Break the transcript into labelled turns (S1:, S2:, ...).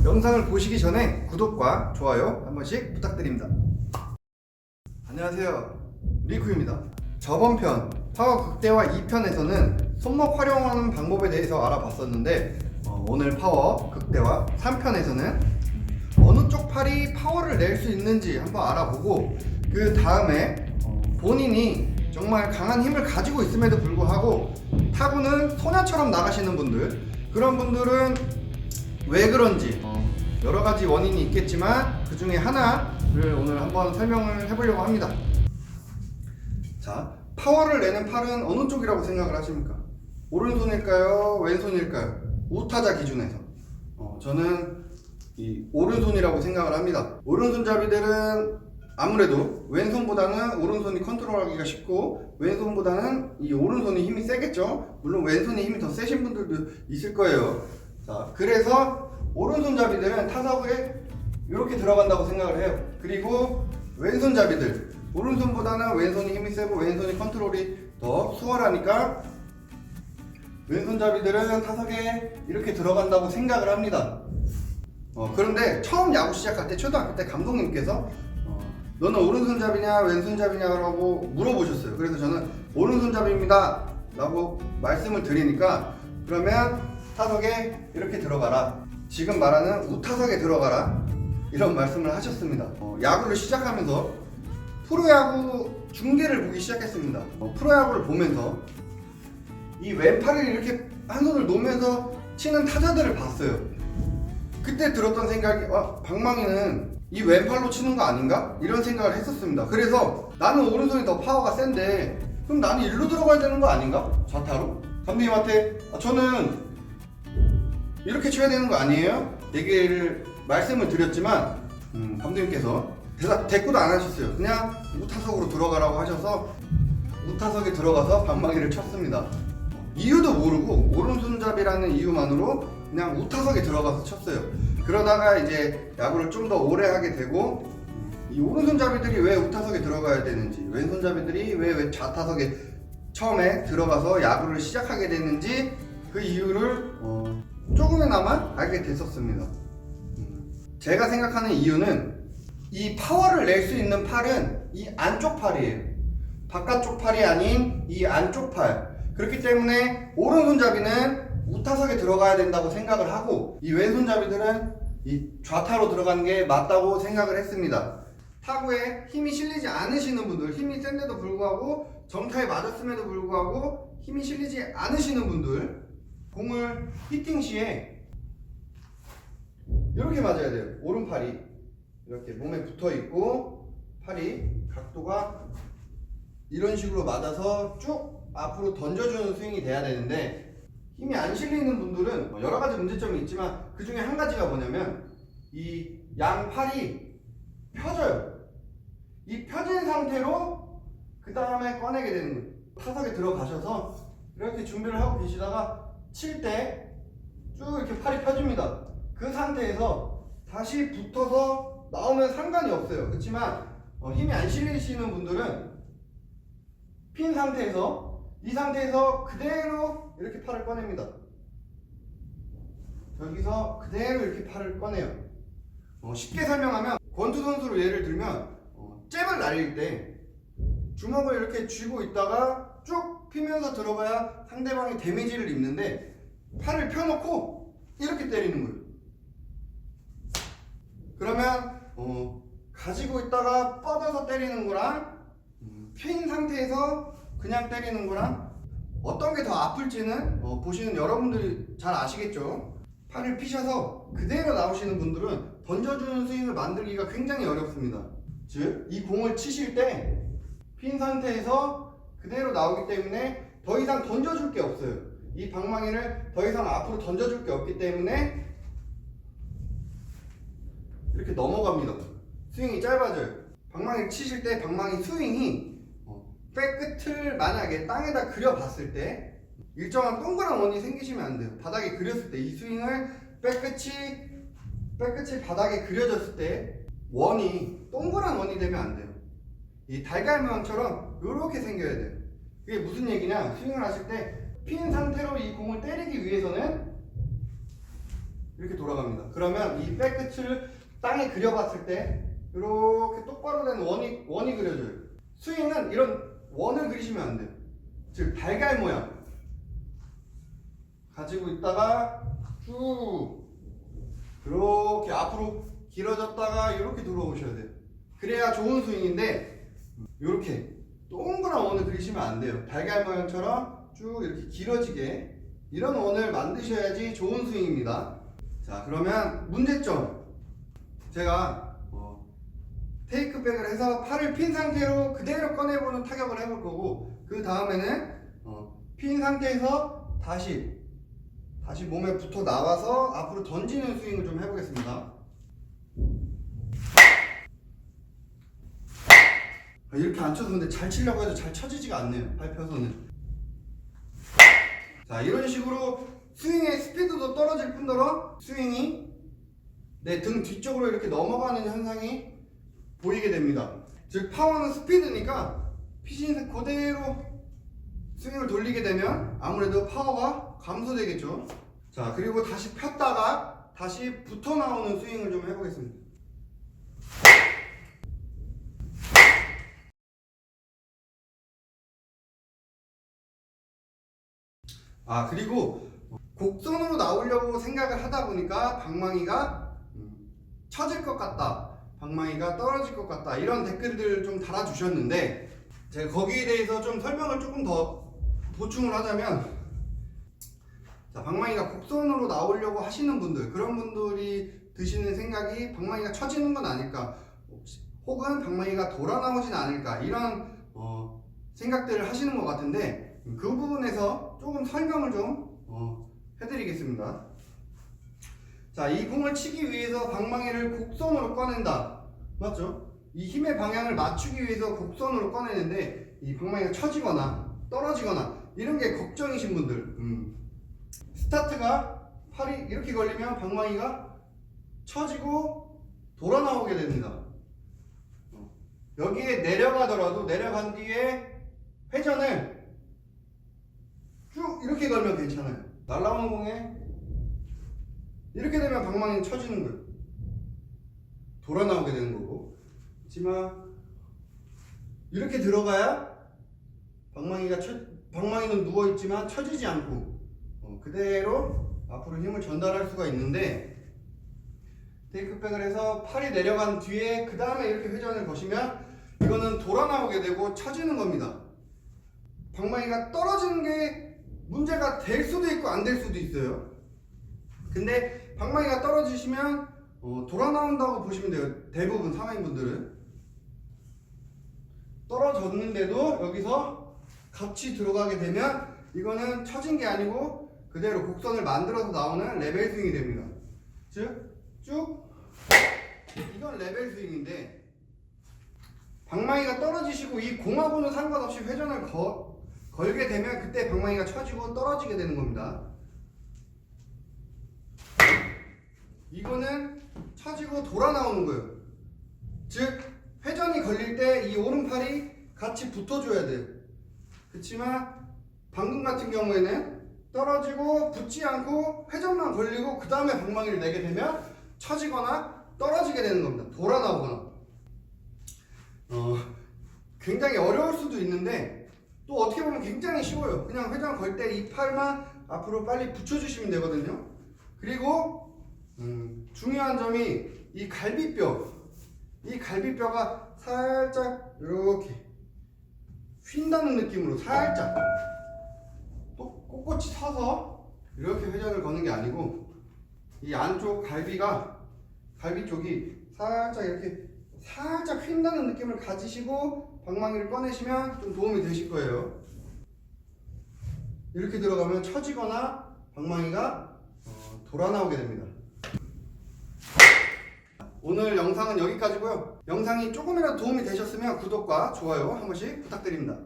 S1: 영상을 보시기 전에 구독과 좋아요 한 번씩 부탁드립니다. 안녕하세요, 리쿠입니다. 저번 편 파워 극대화 2편에서는 손목 활용하는 방법에 대해서 알아봤었는데 오늘 파워 극대화 3편에서는 어느 쪽 팔이 파워를 낼 수 있는지 한번 알아보고, 그 다음에 본인이 정말 강한 힘을 가지고 있음에도 불구하고 타구는 소녀처럼 나가시는 분들, 그런 분들은 왜 그런지 여러 가지 원인이 있겠지만 그 중에 하나를 오늘 한번 설명을 해보려고 합니다. 자, 파워를 내는 팔은 어느 쪽이라고 생각을 하십니까? 오른손일까요? 왼손일까요? 우타자 기준에서 저는 이 오른손이라고 생각을 합니다. 오른손잡이들은 아무래도 왼손보다는 오른손이 컨트롤하기가 쉽고, 왼손보다는 이 오른손이 힘이 세겠죠. 물론 왼손이 힘이 더 세신 분들도 있을 거예요. 자, 그래서 오른손잡이들은 타석에 이렇게 들어간다고 생각을 해요. 그리고 왼손잡이들, 오른손보다는 왼손이 힘이 세고 왼손이 컨트롤이 더 수월하니까 왼손잡이들은 타석에 이렇게 들어간다고 생각을 합니다. 그런데 처음 야구 시작할 때, 초등학교 때 감독님께서 너는 오른손잡이냐 왼손잡이냐라고 물어보셨어요. 그래서 저는 오른손잡이입니다 라고 말씀을 드리니까, 그러면 타석에 이렇게 들어가라, 지금 말하는 우타석에 들어가라, 이런 말씀을 하셨습니다. 야구를 시작하면서 프로야구 중계를 보기 시작했습니다. 프로야구를 보면서 이 왼팔을 이렇게 한 손을 놓으면서 치는 타자들을 봤어요. 그때 들었던 생각이 방망이는 이 왼팔로 치는 거 아닌가? 이런 생각을 했었습니다. 그래서 나는 오른손이 더 파워가 센데 그럼 나는 일로 들어가야 되는 거 아닌가? 좌타로? 감독님한테 저는 이렇게 쳐야 되는 거 아니에요? 얘기를 말씀을 드렸지만 감독님께서 대꾸도 안 하셨어요. 그냥 우타석으로 들어가라고 하셔서 우타석에 들어가서 방망이를 쳤습니다. 이유도 모르고 오른손잡이라는 이유만으로 그냥 우타석에 들어가서 쳤어요. 그러다가 이제 야구를 좀 더 오래 하게 되고, 이 오른손잡이들이 왜 우타석에 들어가야 되는지, 왼손잡이들이 왜 좌타석에 처음에 들어가서 야구를 시작하게 되는지 그 이유를 조금이나마 알게 됐었습니다. 제가 생각하는 이유는 이 파워를 낼 수 있는 팔은 이 안쪽 팔이에요. 바깥쪽 팔이 아닌 이 안쪽 팔. 그렇기 때문에 오른손잡이는 우타석에 들어가야 된다고 생각을 하고, 이 왼손잡이들은 이 좌타로 들어가는 게 맞다고 생각을 했습니다. 타구에 힘이 실리지 않으시는 분들, 힘이 센데도 불구하고 정타에 맞았음에도 불구하고 힘이 실리지 않으시는 분들, 공을 히팅 시에 이렇게 맞아야 돼요. 오른팔이 이렇게 몸에 붙어 있고 팔이 각도가 이런 식으로 맞아서 쭉 앞으로 던져주는 스윙이 돼야 되는데, 힘이 안 실리는 분들은 여러 가지 문제점이 있지만 그 중에 한 가지가 뭐냐면 이 양팔이 펴져요. 이 펴진 상태로 그 다음에 꺼내게 되는 거예요. 타석에 들어가셔서 이렇게 준비를 하고 계시다가 칠 때 쭉 이렇게 팔이 펴집니다. 그 상태에서 다시 붙어서 나오면 상관이 없어요. 그렇지만 힘이 안 실리시는 분들은 핀 상태에서, 이 상태에서 그대로 이렇게 팔을 꺼냅니다. 여기서 그대로 이렇게 팔을 꺼내요. 쉽게 설명하면 권투 선수로 예를 들면 잽을 날릴 때 주먹을 이렇게 쥐고 있다가 쭉 피면서 들어가야 상대방이 데미지를 입는데, 팔을 펴놓고 이렇게 때리는 거예요. 그러면 가지고 있다가 뻗어서 때리는 거랑 핀 상태에서 그냥 때리는 거랑 어떤 게 더 아플지는 보시는 여러분들이 잘 아시겠죠. 팔을 피셔서 그대로 나오시는 분들은 던져주는 스윙을 만들기가 굉장히 어렵습니다. 즉, 이 공을 치실 때 핀 상태에서 그대로 나오기 때문에 더 이상 던져줄 게 없어요. 이 방망이를 더 이상 앞으로 던져줄 게 없기 때문에 이렇게 넘어갑니다. 스윙이 짧아져요. 방망이를 치실 때 방망이 스윙이 백끝을 만약에 땅에다 그려봤을 때 일정한 동그란 원이 생기시면 안 돼요. 바닥에 그렸을 때 이 스윙을 백끝이 바닥에 그려졌을 때 원이 동그란 원이 되면 안 돼요. 이 달걀 모양처럼 이렇게 생겨야 돼요. 그게 무슨 얘기냐? 스윙을 하실 때 핀 상태로 이 공을 때리기 위해서는 이렇게 돌아갑니다. 그러면 이 백끝을 땅에 그려봤을 때 이렇게 똑바로 된 원이 그려져요. 스윙은 이런 원을 그리시면 안 돼요. 즉 달걀 모양 가지고 있다가 쭉 이렇게 앞으로 길어졌다가 이렇게 들어오셔야 돼요. 그래야 좋은 스윙인데 이렇게 동그란 원을 그리시면 안 돼요. 달걀 모양처럼 쭉 이렇게 길어지게 이런 원을 만드셔야지 좋은 스윙입니다. 자, 그러면 문제점. 제가 테이크백을 해서 팔을 핀 상태로 그대로 꺼내보는 타격을 해볼 거고, 그 다음에는 핀 상태에서 다시 몸에 붙어 나와서 앞으로 던지는 스윙을 좀 해보겠습니다. 이렇게 안 쳐서 근데 잘 치려고 해도 잘 쳐지지가 않네요. 팔 펴서는. 자, 이런 식으로 스윙의 스피드도 떨어질 뿐더러 스윙이 내 등 뒤쪽으로 이렇게 넘어가는 현상이 보이게 됩니다. 즉 파워는 스피드니까 피신 그대로 스윙을 돌리게 되면 아무래도 파워가 감소되겠죠. 자, 그리고 다시 폈다가 다시 붙어 나오는 스윙을 좀 해보겠습니다. 그리고 곡선으로 나오려고 생각을 하다 보니까 방망이가 쳐질 것 같다, 방망이가 떨어질 것 같다, 이런 댓글들을 좀 달아주셨는데, 제가 거기에 대해서 좀 설명을 조금 더 보충을 하자면, 자, 방망이가 곡선으로 나오려고 하시는 분들, 그런 분들이 드시는 생각이 방망이가 쳐지는 건 아닐까, 혹은 방망이가 돌아 나오진 않을까, 이런 생각들을 하시는 것 같은데, 그 부분에서 조금 설명을 좀 해드리겠습니다. 자, 이 공을 치기 위해서 방망이를 곡선으로 꺼낸다, 맞죠? 이 힘의 방향을 맞추기 위해서 곡선으로 꺼내는데 이 방망이가 쳐지거나 떨어지거나 이런 게 걱정이신 분들, 스타트가 팔이 이렇게 걸리면 방망이가 쳐지고 돌아 나오게 됩니다. 여기에 내려가더라도 내려간 뒤에 회전을 쭉 이렇게 걸면 괜찮아요. 날아오는 공에 이렇게 되면 방망이는 쳐지는 거예요. 돌아 나오게 되는 거고. 하지만 이렇게 들어가야 방망이는 누워있지만 쳐지지 않고 그대로 앞으로 힘을 전달할 수가 있는데, 테이크백을 해서 팔이 내려간 뒤에 그 다음에 이렇게 회전을 거시면 이거는 돌아 나오게 되고 쳐지는 겁니다. 방망이가 떨어지는 게 문제가 될 수도 있고 안 될 수도 있어요. 근데 방망이가 떨어지시면 돌아 나온다고 보시면 돼요. 대부분 사회인분들은 떨어졌는데도 여기서 같이 들어가게 되면 이거는 쳐진 게 아니고 그대로 곡선을 만들어서 나오는 레벨 스윙이 됩니다. 즉 쭉 이건 레벨 스윙인데, 방망이가 떨어지시고 이 공하고는 상관없이 회전을 걸게 되면 그때 방망이가 쳐지고 떨어지게 되는 겁니다. 이거는 쳐지고 돌아 나오는 거예요. 즉 회전이 걸릴 때 이 오른팔이 같이 붙어줘야 돼요. 그렇지만 방금 같은 경우에는 떨어지고 붙지 않고 회전만 걸리고 그 다음에 방망이를 내게 되면 쳐지거나 떨어지게 되는 겁니다. 돌아 나오거나. 굉장히 어려울 수도 있는데 또 어떻게 보면 굉장히 쉬워요. 그냥 회전 걸 때 이 팔만 앞으로 빨리 붙여주시면 되거든요. 그리고 중요한 점이 이 갈비뼈가 살짝 이렇게 휜다는 느낌으로 살짝 또 꼿꼿이 서서 이렇게 회전을 거는 게 아니고, 이 안쪽 갈비 쪽이 살짝 이렇게 살짝 휜다는 느낌을 가지시고 방망이를 꺼내시면 좀 도움이 되실 거예요. 이렇게 들어가면 쳐지거나 방망이가 돌아 나오게 됩니다. 오늘 영상은 여기까지고요. 영상이 조금이라도 도움이 되셨으면 구독과 좋아요 한 번씩 부탁드립니다.